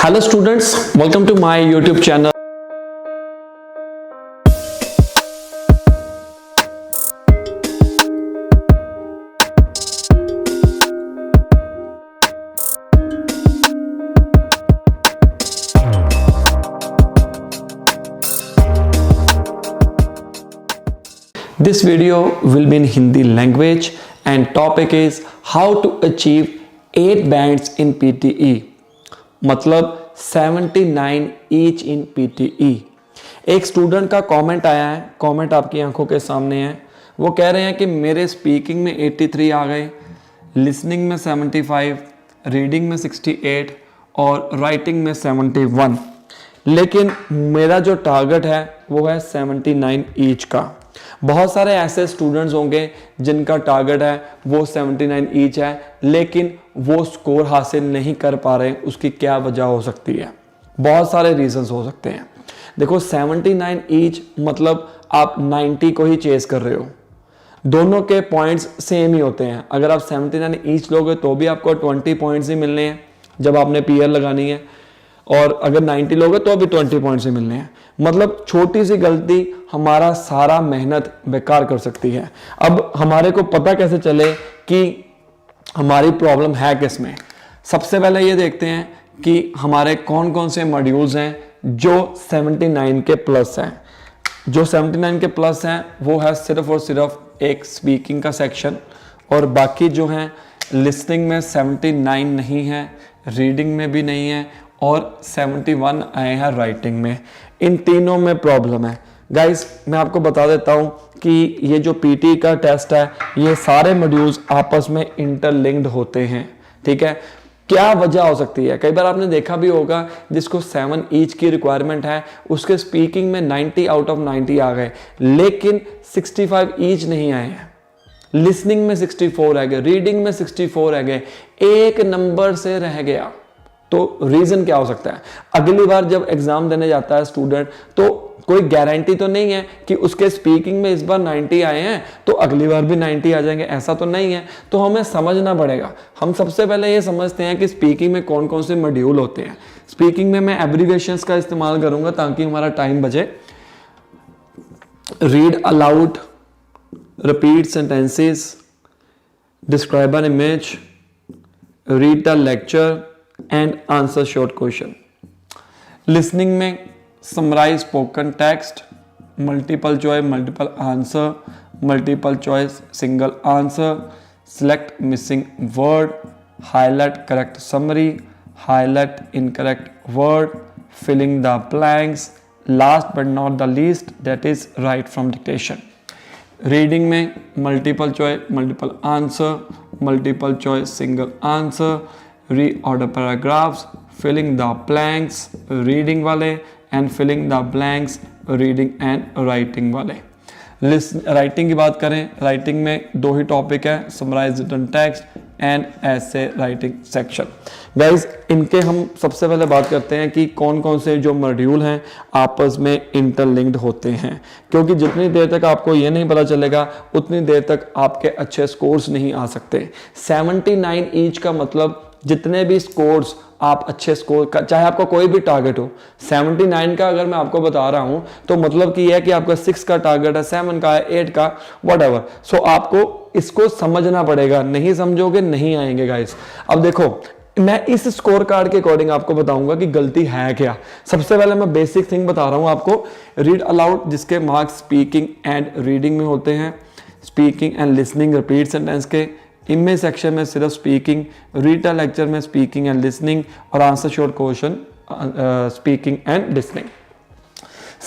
Hello students, welcome to my YouTube channel. This video will be in Hindi language and topic is how to achieve 8 bands in PTE. मतलब 79 each in PTE. एक student का comment आया है, comment आपकी आंखों के सामने है। वो कह रहे हैं कि मेरे स्पीकिंग में 83 आ गए, लिसनिंग में 75, रीडिंग में 68 और राइटिंग में 71, लेकिन मेरा जो टारगेट है वो है 79 ईच का। बहुत सारे ऐसे स्टूडेंट्स होंगे जिनका टारगेट है वो 79 ईच है, लेकिन वो स्कोर हासिल नहीं कर पा रहे। उसकी क्या वजह हो सकती है? बहुत सारे रीजंस हो सकते हैं। देखो 79 ईच मतलब आप 90 को ही चेस कर रहे हो। दोनों के पॉइंट्स सेम ही होते हैं। अगर आप 79 ईच लोगे तो भी आपको 20 पॉइंट्स ही मिलने हैं जब आपने पीआर लगानी है, और अगर 90 लोगे तो भी 20 पॉइंट्स ही मिलने हैं। मतलब छोटी सी गलती हमारा सारा मेहनत बेकार कर सकती है। अब हमारे को पता कैसे चले कि हमारी प्रॉब्लम है किस में? सबसे पहले ये देखते हैं कि हमारे कौन कौन से मॉड्यूल्स हैं जो 79 के प्लस हैं। जो 79 के प्लस हैं वो है सिर्फ और सिर्फ एक स्पीकिंग का सेक्शन, और बाकी जो हैं लिसनिंग में 79 नहीं है, रीडिंग में भी नहीं है, और 71 आए हैं राइटिंग में। इन तीनों में प्रॉब्लम है। गाइस मैं आपको बता देता हूं कि ये जो पीटी का टेस्ट है ये सारे मॉड्यूल्स आपस में इंटरलिंक्ड होते हैं। ठीक है, क्या वजह हो सकती है? कई बार आपने देखा भी होगा जिसको 7 ईच की रिक्वायरमेंट है उसके स्पीकिंग में 90 आउट ऑफ 90 आ गए, लेकिन 65 ईच नहीं आए हैं। लिसनिंग में 64 रह गए, रीडिंग में 64 रह गए, एक नंबर से रह गया। तो रीजन क्या हो सकता है? अगली बार जब एग्जाम देने जाता है स्टूडेंट तो कोई गारंटी तो नहीं है कि उसके स्पीकिंग में इस बार 90 आए हैं तो अगली बार भी 90 आ जाएंगे, ऐसा तो नहीं है। तो हमें समझना पड़ेगा। हम सबसे पहले ये समझते हैं कि स्पीकिंग में कौन कौन से मॉड्यूल होते हैं। स्पीकिंग में मैं एब्रीविएशंस का इस्तेमाल करूंगा ताकि हमारा टाइम बचे। Read aloud, repeat sentences, describe an image, read the lecture and answer short question. Listening में summarise spoken text, multiple choice multiple answer, multiple choice single answer, select missing word, highlight correct summary, highlight incorrect word, filling the blanks, last but not the least that is write from dictation. Reading में multiple choice multiple answer, multiple choice single answer, reorder paragraphs, filling the blanks reading वाले and filling the blanks reading and writing वाले। Writing की बात करें, writing में 2 ही topic है, summarize written text and ऐसे राइटिंग सेक्शन। गाइज इनके हम सबसे पहले बात करते हैं कि कौन कौन से जो मॉड्यूल हैं आपस में इंटरलिंक्ड होते हैं, क्योंकि जितनी देर तक आपको ये नहीं पता चलेगा उतनी देर तक आपके अच्छे स्कोर्स नहीं आ सकते। 79 ईच का मतलब जितने भी स्कोर्स आप अच्छे स्कोर का, चाहे आपका कोई भी टारगेट हो, 79 का अगर मैं आपको बता रहा हूं तो मतलब कि यह है कि आपका 6 का टारगेट है, 7 का है, 8 का, व्हाटएवर। सो आपको इसको समझना पड़ेगा, नहीं समझोगे नहीं आएंगे गाइस। अब देखो मैं इस स्कोर कार्ड के अकॉर्डिंग आपको बताऊंगा कि गलती है क्या। सबसे पहले मैं बेसिक थिंग बता रहा हूं आपको। रीड अलाउड जिसके मार्क्स स्पीकिंग एंड रीडिंग में होते हैं, speaking and listening repeat sentence के, इमेज सेक्शन में सिर्फ स्पीकिंग, रीड द लेक्चर में स्पीकिंग एंड लिसनिंग, और answer short question speaking and listening.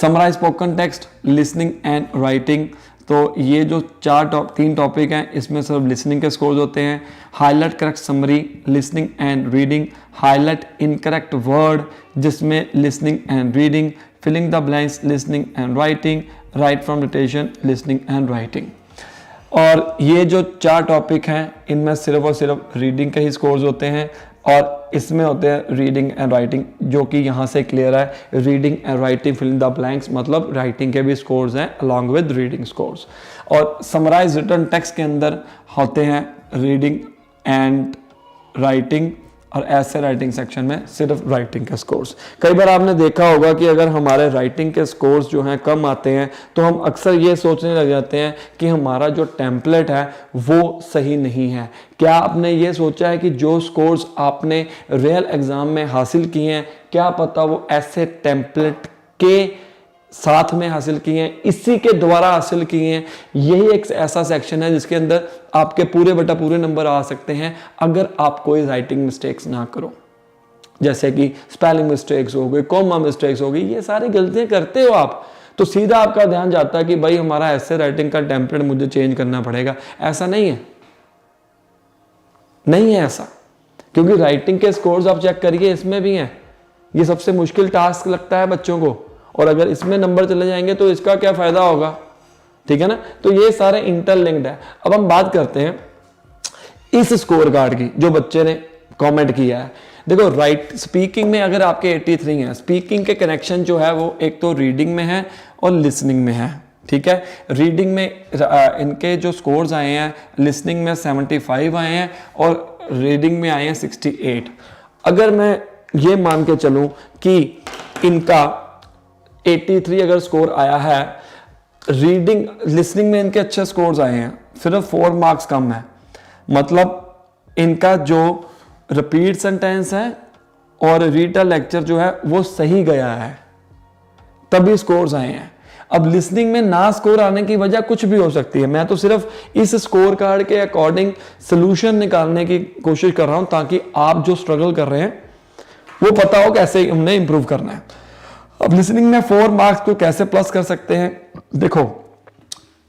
Summarize spoken text, listening and writing. तो ये जो 3 टॉपिक हैं इसमें सिर्फ लिसनिंग के स्कोर्स होते हैं। Highlight correct summary, listening and reading, highlight incorrect word जिसमें listening and reading, filling the blanks listening and writing, write from dictation listening and writing. और ये जो 4 टॉपिक हैं इनमें सिर्फ और सिर्फ रीडिंग के ही स्कोर्स होते हैं, और इसमें होते हैं रीडिंग एंड राइटिंग, जो कि यहाँ से क्लियर है। Reading and writing filling the blanks मतलब राइटिंग के भी स्कोर्स हैं अलॉन्ग विद रीडिंग स्कोर्स। और समराइज रिटन टेक्स्ट के अंदर होते हैं रीडिंग एंड राइटिंग और ऐसे राइटिंग सेक्शन में सिर्फ राइटिंग के स्कोर्स। कई बार आपने देखा होगा कि अगर हमारे राइटिंग के स्कोर्स जो हैं कम आते हैं तो हम अक्सर ये सोचने लग जाते हैं कि हमारा जो टेम्पलेट है वो सही नहीं है। क्या आपने ये सोचा है कि जो स्कोर्स आपने रियल एग्जाम में हासिल किए हैं, क्या पता वो ऐसे टेम्पलेट के साथ में हासिल किए हैं, इसी के द्वारा हासिल किए हैं। यही एक ऐसा सेक्शन है जिसके अंदर आपके पूरे बटा पूरे नंबर आ सकते हैं अगर आप कोई राइटिंग मिस्टेक्स ना करो, जैसे कि स्पेलिंग मिस्टेक्स हो गई, कॉमा मिस्टेक्स हो गई, ये सारी गलतियां करते हो आप, तो सीधा आपका ध्यान जाता है कि भाई हमारा ऐसे राइटिंग का टेम्पलेट मुझे चेंज करना पड़ेगा। ऐसा नहीं है, नहीं है ऐसा, क्योंकि राइटिंग के स्कोर्स आप चेक करिए, इसमें भी हैं। ये सबसे मुश्किल टास्क लगता है बच्चों को, और अगर इसमें नंबर चले जाएंगे तो इसका क्या फायदा होगा, ठीक है ना। तो ये सारे इंटरलिंक्ड है। अब हम बात करते हैं इस स्कोर कार्ड की जो बच्चे ने कमेंट किया है। देखो राइट स्पीकिंग में अगर आपके 83 है, स्पीकिंग के कनेक्शन जो है वो एक तो रीडिंग में है और लिसनिंग में है, ठीक है। रीडिंग में इनके जो स्कोर्स आए हैं, लिसनिंग में 75 आए हैं और रीडिंग में आए हैं 68। अगर मैं ये मान के चलूं कि इनका 83 अगर स्कोर आया है, रीडिंग लिसनिंग में इनके अच्छे स्कोर्स आए हैं, सिर्फ 4 मार्क्स कम है, मतलब इनका जो रिपीट सेंटेंस है और रीड अ लेक्चर जो है वो सही गया है, तभी स्कोर्स आए हैं। अब लिसनिंग में ना स्कोर आने की वजह कुछ भी हो सकती है, मैं तो सिर्फ इस स्कोर कार्ड के अकॉर्डिंग सोल्यूशन निकालने की कोशिश कर रहा हूं ताकि आप जो स्ट्रगल कर रहे हैं वो पता हो कैसे हमने इंप्रूव करना है। अब लिसनिंग में 4 मार्क्स को कैसे प्लस कर सकते हैं, देखो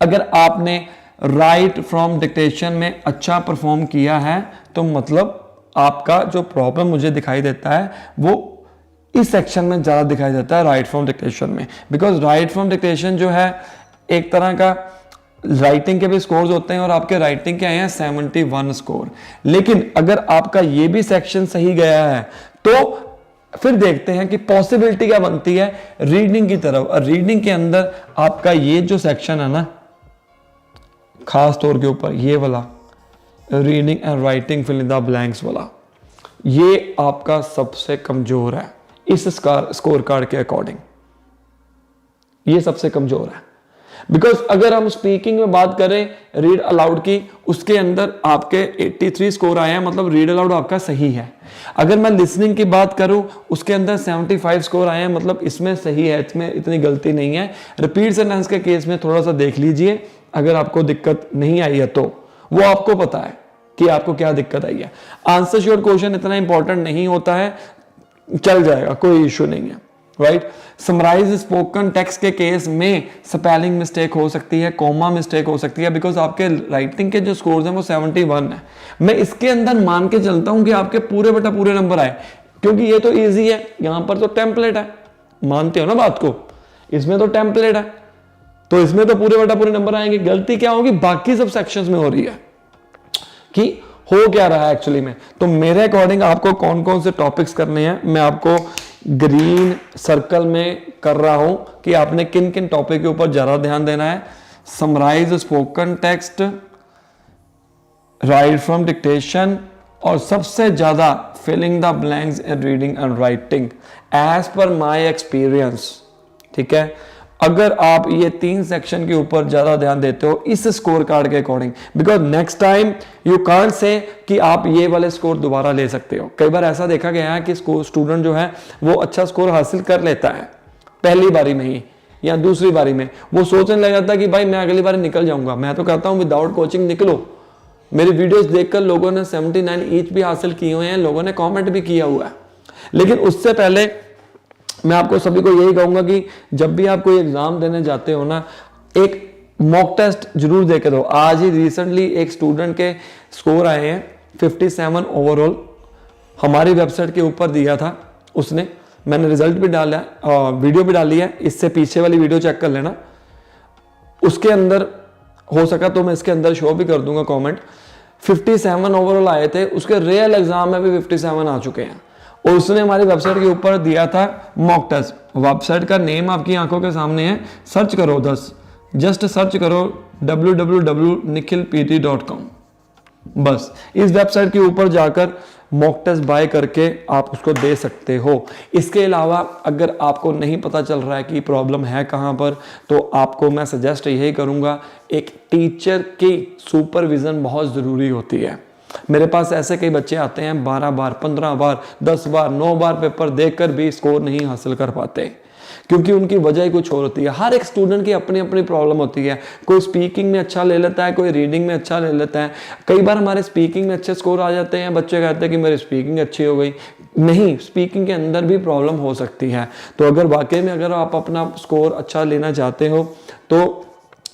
अगर आपने राइट फ्रॉम डिक्टेशन में अच्छा परफॉर्म किया है तो मतलब आपका जो प्रॉब्लम मुझे दिखाई देता है वो इस सेक्शन में ज्यादा दिखाई देता है, राइट फ्रॉम डिक्टेशन में। बिकॉज राइट फ्रॉम डिक्टेशन जो है एक तरह का राइटिंग के भी स्कोर्स होते हैं और आपके राइटिंग के आए हैं 71 स्कोर। लेकिन अगर आपका ये भी सेक्शन सही गया है तो फिर देखते हैं कि पॉसिबिलिटी क्या बनती है रीडिंग की तरफ। और रीडिंग के अंदर आपका ये जो सेक्शन है ना, खास तौर के ऊपर ये वाला reading and writing fill in the blanks वाला, ये आपका सबसे कमजोर है इस स्कोर कार्ड के अकॉर्डिंग, ये सबसे कमजोर है। बिकॉज अगर हम स्पीकिंग में बात करें रीड अलाउड की, उसके अंदर आपके 83 स्कोर आए हैं, मतलब रीड अलाउड आपका सही है। अगर मैं लिसनिंग की बात करूं उसके अंदर 75 स्कोर आए हैं, मतलब इसमें सही है, इसमें इतनी गलती नहीं है। रिपीट सेंटेंस के केस में थोड़ा सा देख लीजिए, अगर आपको दिक्कत नहीं आई है तो वो आपको पता है कि आपको क्या दिक्कत आई है। आंसर श्योर क्वेश्चन इतना इंपॉर्टेंट नहीं होता है, चल जाएगा, कोई इश्यू नहीं है, राइट। समराइज स्पोकन टेक्स्ट के केस में स्पेलिंग मिस्टेक हो सकती है, कॉमा मिस्टेक हो सकती है, बिकॉज आपके राइटिंग के जो स्कोर्स हैं वो 71 है। मैं इसके अंदर मान के चलता हूं कि आपके पूरे बटा पूरे नंबर आए, क्योंकि ये तो इजी है, यहां पर तो टेम्पलेट है, मानते हो ना बात को, इसमें तो टेम्पलेट है तो इसमें तो पूरे बटा पूरे नंबर आएंगे। गलती क्या होगी बाकी सब सेक्शंस में हो रही है कि हो क्या रहा है एक्चुअली में। तो मेरे अकॉर्डिंग आपको कौन कौन से टॉपिक्स करने हैं मैं आपको ग्रीन सर्कल में कर रहा हूं कि आपने किन किन टॉपिक के ऊपर ज्यादा ध्यान देना है। Summarize spoken text, write from dictation, और सबसे ज्यादा filling the blanks in reading and writing as per my experience, ठीक है। अगर आप ये 3 सेक्शन के ऊपर ज्यादा ध्यान देते हो इस स्कोर कार्ड के according, because next time you can't say कि आप ये वाले स्कोर दोबारा ले सकते हो। कई बार ऐसा देखा गया है कि स्टूडेंट जो है वो अच्छा स्कोर हासिल कर लेता है पहली बारी में ही या दूसरी बारी में, वो सोचने लग जाता है कि भाई मैं अगली बार निकल जाऊंगा। मैं तो कहता हूं विदाउट कोचिंग निकलो। मेरी वीडियोस देखकर लोगों ने 79 ईच भी हासिल किए हुए हैं, लोगों ने कॉमेंट भी किया हुआ है। लेकिन उससे पहले मैं आपको सभी को यही कहूंगा कि जब भी आप कोई एग्जाम देने जाते हो ना, एक मॉक टेस्ट जरूर दे के दो। आज ही रिसेंटली एक स्टूडेंट के स्कोर आए हैं 57 ओवरऑल, हमारी वेबसाइट के ऊपर दिया था उसने, मैंने रिजल्ट भी डाला, वीडियो भी डाली है, इससे पीछे वाली वीडियो चेक कर लेना। उसके अंदर हो सका तो मैं इसके अंदर शो भी कर दूंगा कमेंट। 57 ओवरऑल आए थे, उसके रियल एग्जाम में भी 57 आ चुके हैं और उसने हमारी वेबसाइट के ऊपर दिया था मॉक टेस्ट। वेबसाइट का नेम आपकी आंखों के सामने है, सर्च करो, जस्ट सर्च करो www.nikhilpt.com। बस इस वेबसाइट के ऊपर जाकर मॉक टेस्ट बाय करके आप उसको दे सकते हो। इसके अलावा अगर आपको नहीं पता चल रहा है कि प्रॉब्लम है कहाँ पर, तो आपको मैं सजेस्ट यही करूँगा, एक टीचर की सुपरविज़न बहुत ज़रूरी होती है। मेरे पास ऐसे कई बच्चे आते हैं 12 बार, 15 बार, 10 बार, 9 बार पेपर देकर भी स्कोर नहीं हासिल कर पाते, क्योंकि उनकी वजह ही कुछ और होती है। हर एक स्टूडेंट की अपनी अपनी प्रॉब्लम होती है। कोई स्पीकिंग में अच्छा ले लेता है, कोई रीडिंग में अच्छा ले लेता है। कई बार हमारे स्पीकिंग में अच्छे स्कोर आ जाते हैं, बच्चे कहते हैं कि मेरी स्पीकिंग अच्छी हो गई। नहीं, स्पीकिंग के अंदर भी प्रॉब्लम हो सकती है। तो अगर वाकई में अगर आप अपना स्कोर अच्छा लेना चाहते हो तो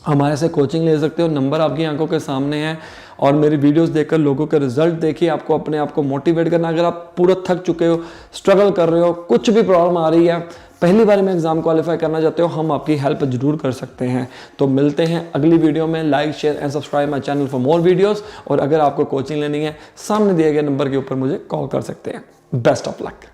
हमारे से कोचिंग ले सकते हो। नंबर आपकी आंखों के सामने है। और मेरी वीडियोस देखकर लोगों के रिजल्ट देखिए, आपको अपने आप को मोटिवेट करना। अगर आप पूरा थक चुके हो, स्ट्रगल कर रहे हो, कुछ भी प्रॉब्लम आ रही है, पहली बार में एग्जाम क्वालिफाई करना चाहते हो, हम आपकी हेल्प जरूर कर सकते हैं। तो मिलते हैं अगली वीडियो में। Like, share and subscribe my channel for more videos. और अगर आपको कोचिंग लेनी है, सामने दिए गए नंबर के ऊपर मुझे कॉल कर सकते हैं। Best of luck.